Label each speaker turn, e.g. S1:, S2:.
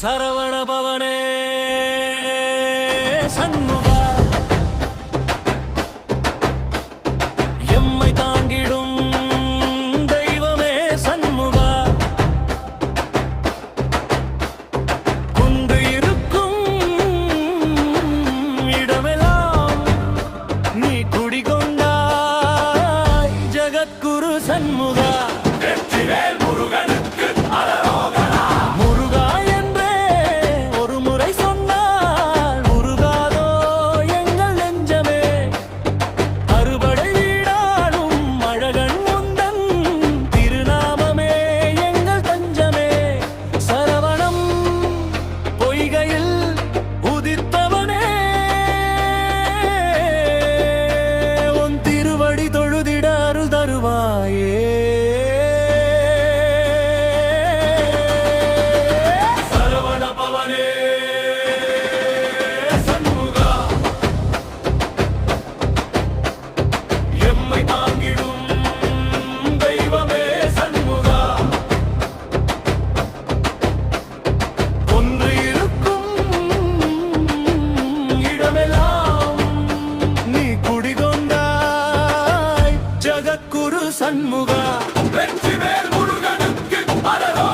S1: சரவண பவனே சண்முகா, எம்மை தாங்கிடும் தெய்வமே சண்முகா, குன்று இருக்கும் இடமெல்லாம் நீ குடிகொண்டாய் ஜகத்குரு சண்முகா. வெற்றிவேல் முருகனுக்கு அரரோகரா. முருகா என்றே ஒரு முறை சொன்னால் உருகாதோ எங்கள் நெஞ்சமே. அறுபடை வீடாளும் அழகன் முந்தன் திருநாமமே எங்கள் தஞ்சமே. சரவணம் பொய்கையில் உதித்தவனே, உன் திருவடி தொழுதிட அருள் தருவாயே. ஜகத்குரு சண்முகா, வெற்றிவேல் முருகனுக்கு அரரோகரா.